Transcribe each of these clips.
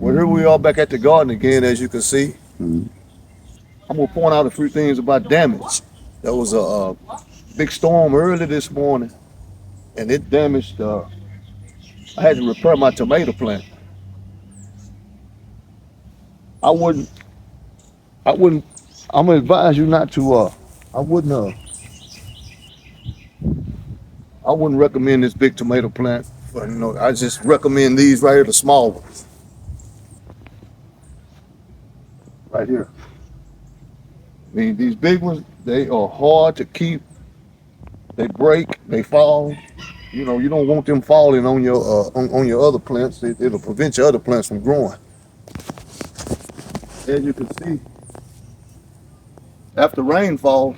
Well, here we are back at the garden again, as you can see. Mhm. I'm gonna point out a few things about damage. There was a big storm early this morning, and it damaged. I had to repair my tomato plant. I wouldn't. I wouldn't. I'm gonna advise you not to. I wouldn't. I wouldn't recommend this big tomato plant. But I just recommend these right here, the small ones, right here. I mean, these big ones, they are hard to keep. They break. They fall. You don't want them falling on on your other plants. It'll prevent your other plants from growing. As you can see, after rainfall,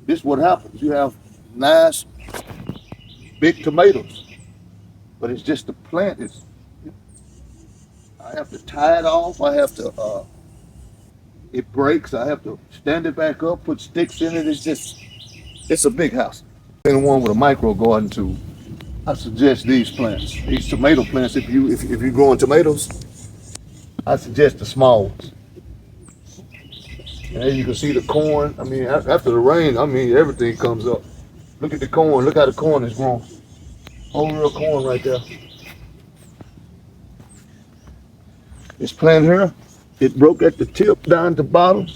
this is what happens. You have nice big tomatoes, but it's just the plant is. I have to tie it off. I have to. It breaks. I have to stand it back up, put sticks in it. It's a big house. Anyone with a micro garden too, I suggest these plants, these tomato plants. If you're growing tomatoes, I suggest the small ones. And as you can see the corn, I mean, after the rain, I mean, everything comes up. Look at the corn. Look how the corn is growing. Whole real corn right there. This plant here, it broke at the tip down to the bottom.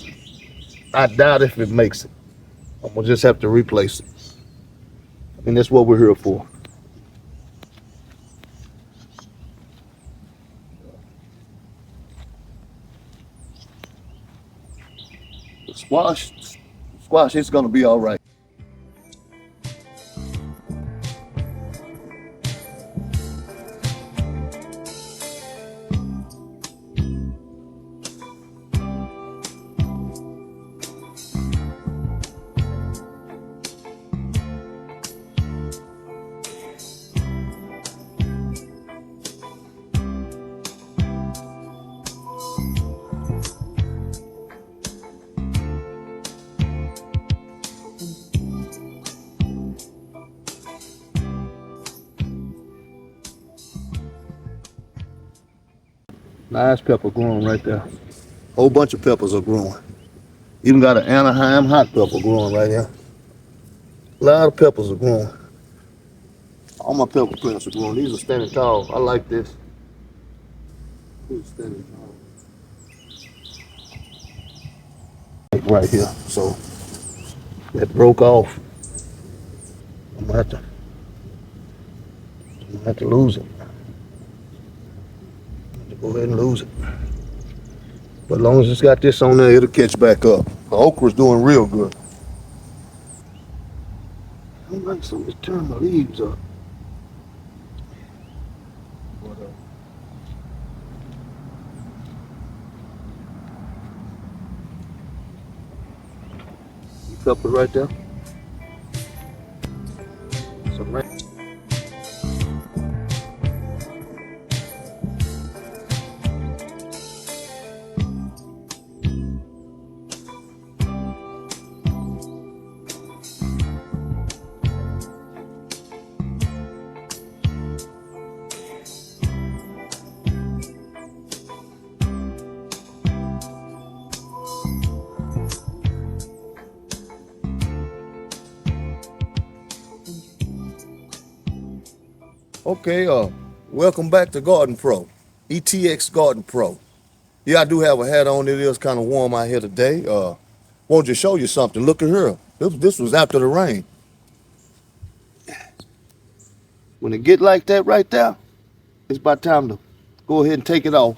I doubt if it makes it. I'm gonna just have to replace it. And that's what we're here for. The squash, it's gonna be all right. Nice pepper growing right there. Whole bunch of peppers are growing. Even got an Anaheim hot pepper growing right here. A lot of peppers are growing. All my pepper plants are growing. These are standing tall. I like this. These are standing tall. Right here. So that broke off. I'm gonna have to lose it. Go ahead and lose it. But as long as it's got this on there, it'll catch back up. The okra's doing real good. I don't like something to turn the leaves up. You pepper right there. Some right. Okay, welcome back to Garden Pro, ETX Garden Pro. Yeah, I do have a hat on. It is kind of warm out here today. Want to show you something. Look at here. This was after the rain. When it get like that right there, it's about time to go ahead and take it off.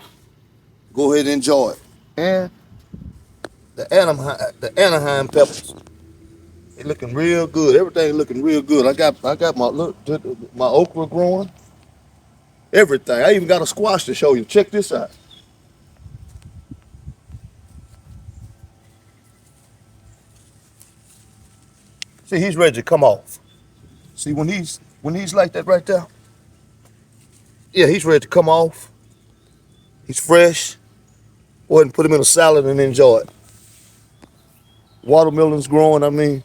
Go ahead and enjoy it. And the Anaheim peppers, they looking real good. Everything looking real good. I got my okra growing. Everything. I even got a squash to show you. Check this out. See, he's ready to come off. See, when he's like that right there, yeah, he's ready to come off. He's fresh. Go ahead and put him in a salad and enjoy it. Watermelon's growing. I mean,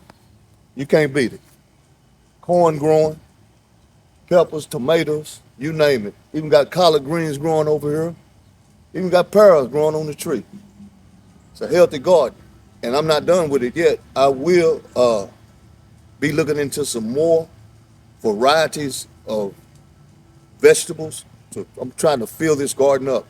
you can't beat it. Corn growing, peppers, tomatoes, you name it. Even got collard greens growing over here. Even got pears growing on the tree. It's a healthy garden. And I'm not done with it yet. I will be looking into some more varieties of vegetables. So I'm trying to fill this garden up.